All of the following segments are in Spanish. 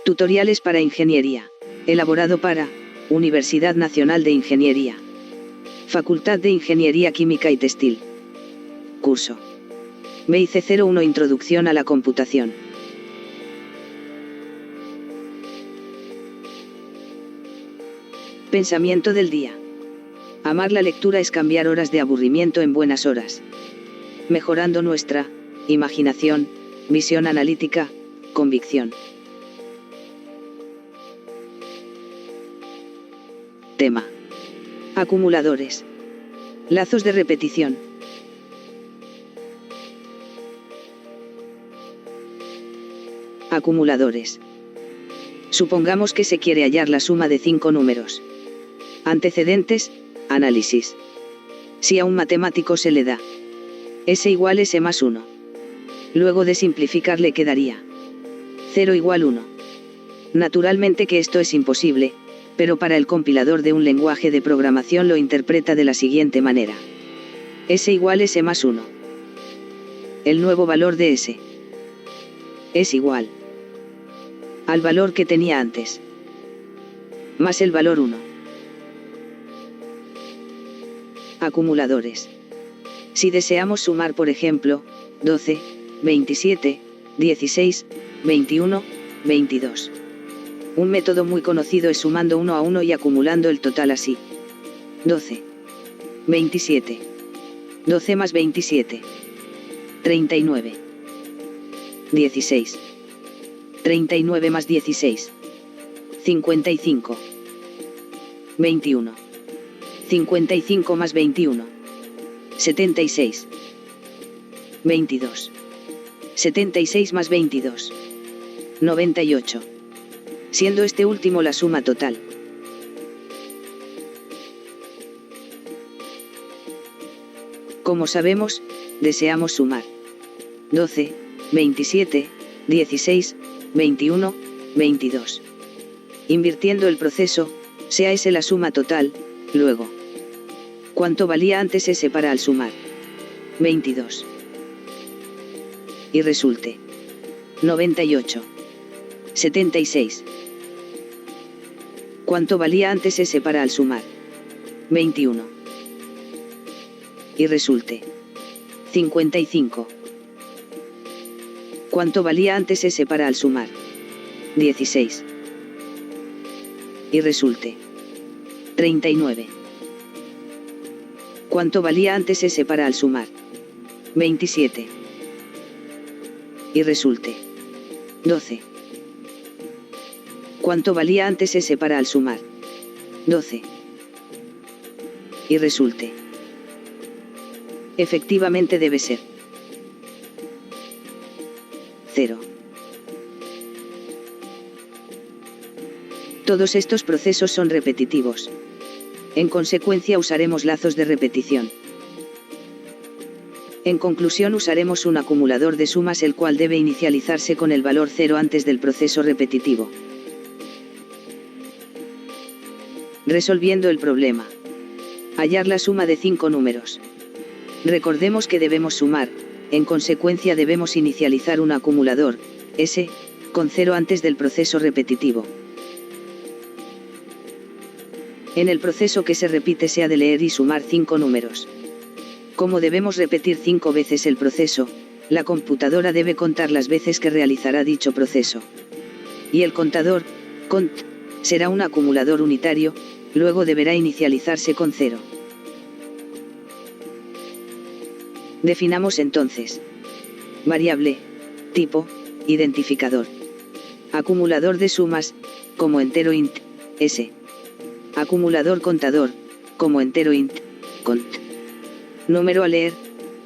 Tutoriales para ingeniería. Elaborado para Universidad Nacional de Ingeniería. Facultad de Ingeniería Química y Textil. Curso BIC01 Introducción a la computación. Pensamiento del día. Amar la lectura es cambiar horas de aburrimiento en buenas horas. Mejorando nuestra imaginación, visión analítica, convicción. Tema: acumuladores. Lazos de repetición. Acumuladores. Supongamos que se quiere hallar la suma de 5 números. Antecedentes, análisis. Si a un matemático se le da S igual S más 1. Luego de simplificar le quedaría 0 igual 1. Naturalmente que esto es imposible, pero para el compilador de un lenguaje de programación lo interpreta de la siguiente manera. S igual S más 1. El nuevo valor de S es igual al valor que tenía antes, más el valor 1. Acumuladores. Si deseamos sumar, por ejemplo, 12, 27, 16, 21, 22. Un método muy conocido es sumando uno a uno y acumulando el total así. 12, 27, 12 más 27, 39, 16, 39 más 16, 55, 21, 55 más 21, 76, 22, 76 más 22, 98, siendo este último la suma total. Como sabemos, deseamos sumar 12, 27, 16, 21, 22. Invirtiendo el proceso, sea S la suma total, luego. ¿Cuánto valía antes S para al sumar? 22. Y resulte 98. 76. ¿Cuánto valía antes S para al sumar? 21. Y resulte 55. ¿Cuánto valía antes S para al sumar? 16. Y resulte 39. ¿Cuánto valía antes S para al sumar? 27. Y resulte 12. ¿Cuánto valía antes S para al sumar? 12. Y resulte. Efectivamente debe ser 0. Todos estos procesos son repetitivos. En consecuencia usaremos lazos de repetición. En conclusión, usaremos un acumulador de sumas el cual debe inicializarse con el valor 0 antes del proceso repetitivo. Resolviendo el problema. Hallar la suma de 5 números. Recordemos que debemos sumar, en consecuencia debemos inicializar un acumulador, S, con 0 antes del proceso repetitivo. En el proceso que se repite se ha de leer y sumar 5 números. Como debemos repetir 5 veces el proceso, la computadora debe contar las veces que realizará dicho proceso. Y el contador, cont, será un acumulador unitario, luego deberá inicializarse con 0. Definamos entonces. Variable, tipo, identificador. Acumulador de sumas, como entero int, S. Acumulador contador, como entero int, cont. Número a leer,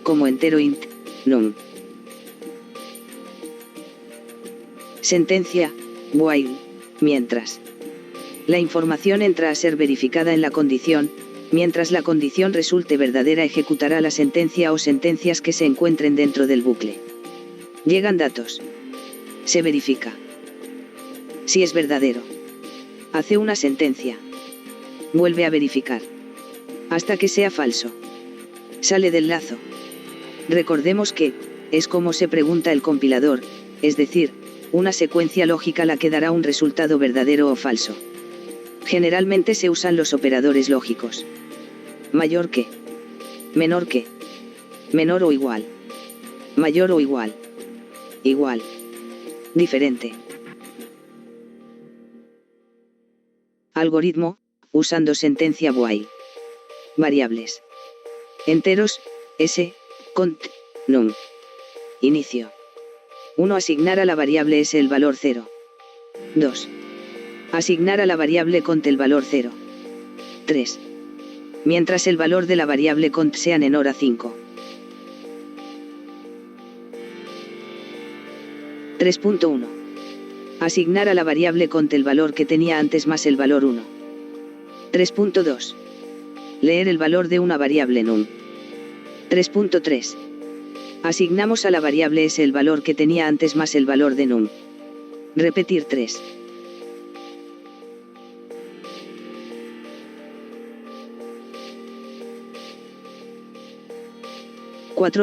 como entero int, num. Sentencia, while, mientras. La información entra a ser verificada en la condición, mientras la condición resulte verdadera ejecutará la sentencia o sentencias que se encuentren dentro del bucle. Llegan datos. Se verifica. Si es verdadero. Hace una sentencia. Vuelve a verificar. Hasta que sea falso. Sale del lazo. Recordemos que, es como se pregunta el compilador, es decir, una secuencia lógica la que dará un resultado verdadero o falso. Generalmente se usan los operadores lógicos. Mayor que, menor que, menor o igual, mayor o igual, igual, diferente. Algoritmo, usando sentencia while. Variables. Enteros, s, cont, num. Inicio. 1. Asignar a la variable s el valor 0. 2. Asignar a la variable cont el valor 0. 3. Mientras el valor de la variable cont sea menor a 5. 3.1. Asignar a la variable cont el valor que tenía antes más el valor 1. 3.2. Leer el valor de una variable num. 3.3. Asignamos a la variable s el valor que tenía antes más el valor de num. Repetir 3.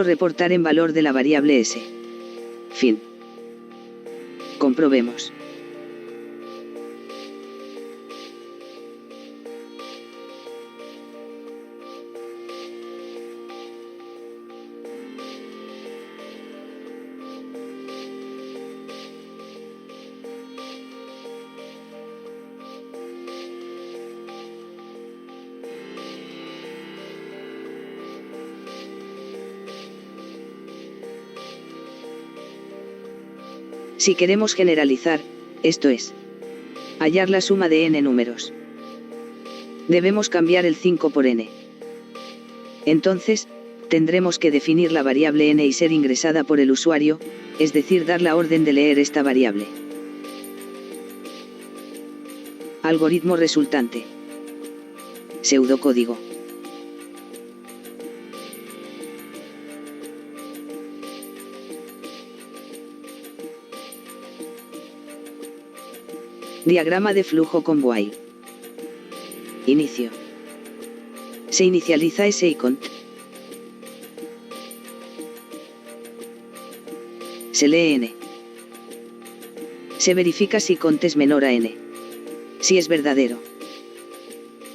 Reportar en valor de la variable s. Fin. Comprobemos. Si queremos generalizar, esto es, hallar la suma de n números, debemos cambiar el 5 por n. Entonces, tendremos que definir la variable n y ser ingresada por el usuario, es decir, dar la orden de leer esta variable. Algoritmo resultante. Pseudocódigo. Diagrama de flujo con while. Inicio. Se inicializa s y cont. Se lee n. Se verifica si cont es menor a n. Si es verdadero.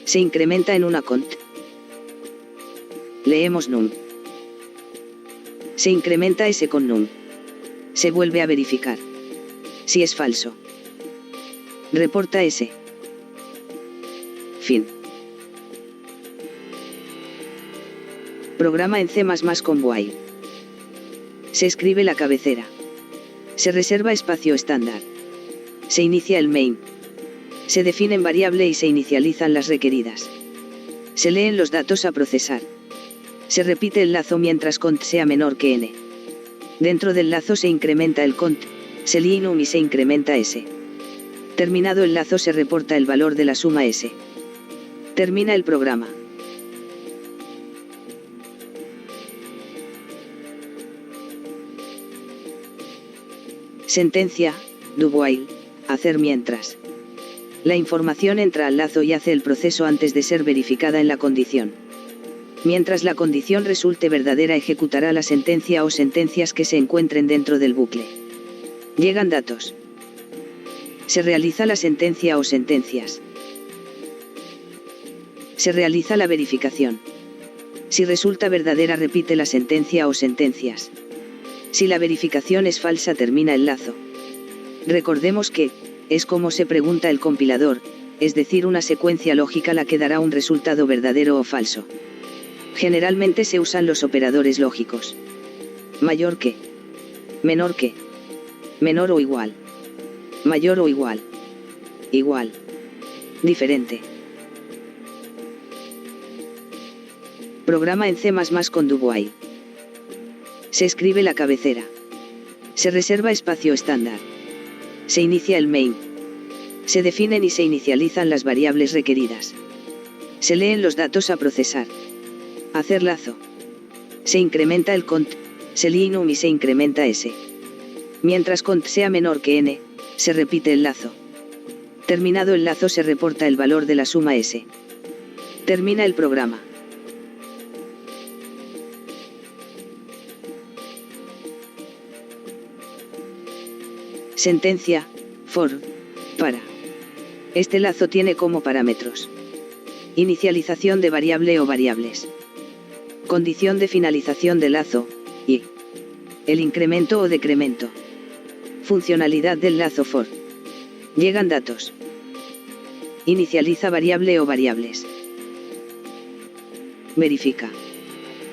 Se incrementa en una cont. Leemos num. Se incrementa s con num. Se vuelve a verificar. Si es falso. Reporta S. Fin. Programa en C++ con while. Se escribe la cabecera. Se reserva espacio estándar. Se inicia el main. Se definen variable y se inicializan las requeridas. Se leen los datos a procesar. Se repite el lazo mientras cont sea menor que n. Dentro del lazo se incrementa el cont, se lee num y se incrementa s. Terminado el lazo se reporta el valor de la suma s. Termina el programa. Sentencia, do while, hacer mientras. La información entra al lazo y hace el proceso antes de ser verificada en la condición. Mientras la condición resulte verdadera, ejecutará la sentencia o sentencias que se encuentren dentro del bucle. Llegan datos. Se realiza la sentencia o sentencias. Se realiza la verificación. Si resulta verdadera, repite la sentencia o sentencias. Si la verificación es falsa, termina el lazo. Recordemos que, es como se pregunta el compilador, es decir, una secuencia lógica la que dará un resultado verdadero o falso. Generalmente se usan los operadores lógicos. Mayor que, menor que, menor o igual, mayor o igual, igual, diferente. Programa en C++ con do while. Se escribe la cabecera. Se reserva espacio estándar. Se inicia el main. Se definen y se inicializan las variables requeridas. Se leen los datos a procesar. Hacer lazo. Se incrementa el cont, se lee num y se incrementa s. Mientras cont sea menor que n, se repite el lazo. Terminado el lazo se reporta el valor de la suma s. Termina el programa. Sentencia, for, para. Este lazo tiene como parámetros: inicialización de variable o variables, condición de finalización de lazo, y el incremento o decremento. Funcionalidad del lazo for. Llegan datos. Inicializa variable o variables. Verifica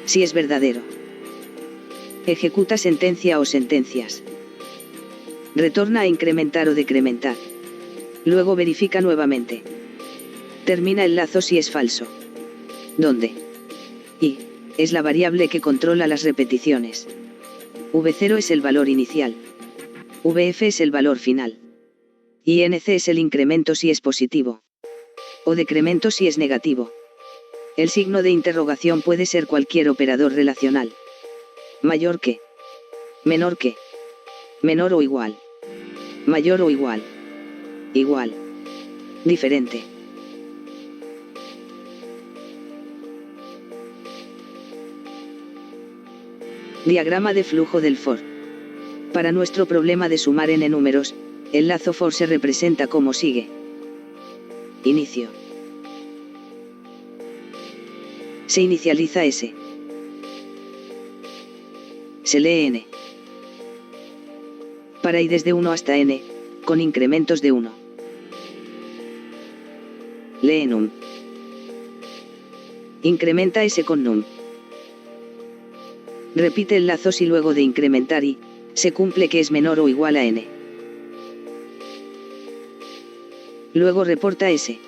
si es verdadero. Ejecuta sentencia o sentencias. Retorna a incrementar o decrementar. Luego verifica nuevamente. Termina el lazo si es falso. ¿Dónde? Y es la variable que controla las repeticiones. V0 es el valor inicial. VF es el valor final. INC es el incremento si es positivo. O decremento si es negativo. El signo de interrogación puede ser cualquier operador relacional. Mayor que. Menor que. Menor o igual. Mayor o igual. Igual. Diferente. Diagrama de flujo del for. Para nuestro problema de sumar n números, el lazo for se representa como sigue. Inicio. Se inicializa S. Se lee n. Para y desde 1 hasta n, con incrementos de 1. Lee num. Incrementa S con num. Repite el lazo si luego de incrementar y, se cumple que es menor o igual a n. Luego reporta S.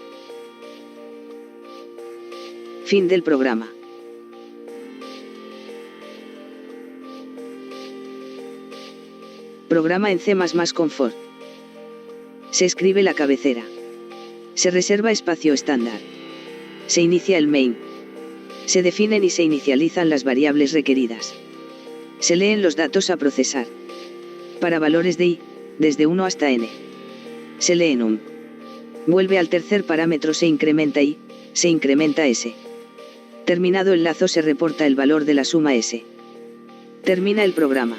Fin del programa. Programa en C++ con for. Se escribe la cabecera. Se reserva espacio estándar. Se inicia el main. Se definen y se inicializan las variables requeridas. Se leen los datos a procesar. Para valores de i, desde 1 hasta n. Se lee num. Vuelve al tercer parámetro, se incrementa i, se incrementa s. Terminado el lazo se reporta el valor de la suma s. Termina el programa.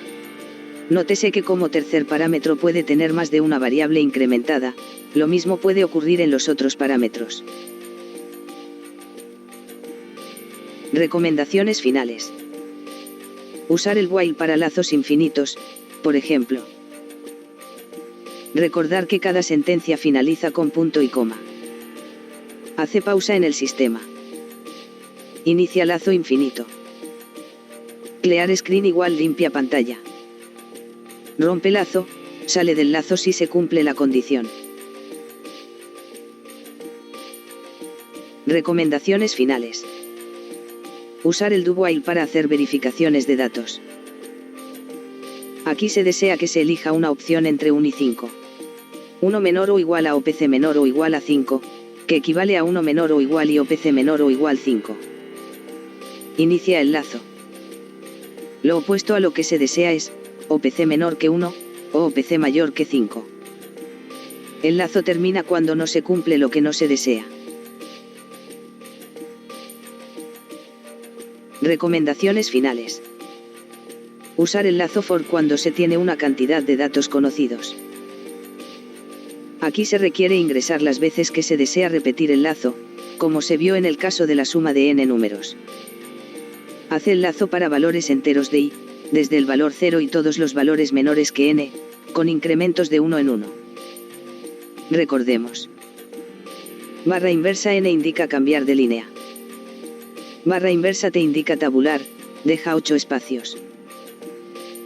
Nótese que como tercer parámetro puede tener más de una variable incrementada, lo mismo puede ocurrir en los otros parámetros. Recomendaciones finales. Usar el while para lazos infinitos, por ejemplo. Recordar que cada sentencia finaliza con punto y coma. Hace pausa en el sistema. Inicia lazo infinito. Clear screen igual limpia pantalla. Rompe lazo, sale del lazo si se cumple la condición. Recomendaciones finales. Usar el do while para hacer verificaciones de datos. Aquí se desea que se elija una opción entre 1 y 5. 1 menor o igual a OPC menor o igual a 5, que equivale a 1 menor o igual y OPC menor o igual 5. Inicia el lazo. Lo opuesto a lo que se desea es OPC menor que 1, o OPC mayor que 5. El lazo termina cuando no se cumple lo que no se desea. Recomendaciones finales. Usar el lazo for cuando se tiene una cantidad de datos conocidos. Aquí se requiere ingresar las veces que se desea repetir el lazo, como se vio en el caso de la suma de n números. Hace el lazo para valores enteros de i, desde el valor 0 y todos los valores menores que n, con incrementos de 1 en 1. Recordemos. Barra inversa n indica cambiar de línea. Barra inversa t indica tabular, deja 8 espacios.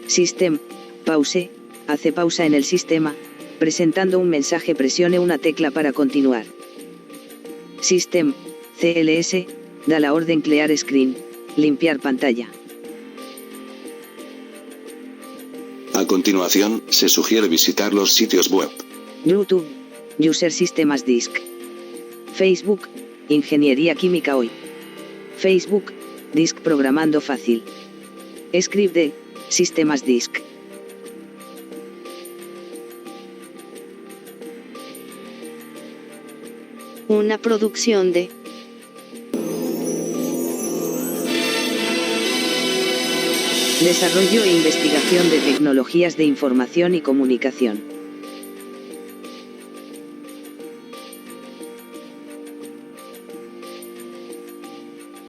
System, pause, hace pausa en el sistema, presentando un mensaje, presione una tecla para continuar. System, CLS, da la orden clear screen, limpiar pantalla. A continuación, se sugiere visitar los sitios web. YouTube, User Sistemas Disk. Facebook, Ingeniería Química Hoy. Facebook, Disk Programando Fácil. Script de Sistemas Disk. Una producción de Desarrollo e investigación de tecnologías de información y comunicación.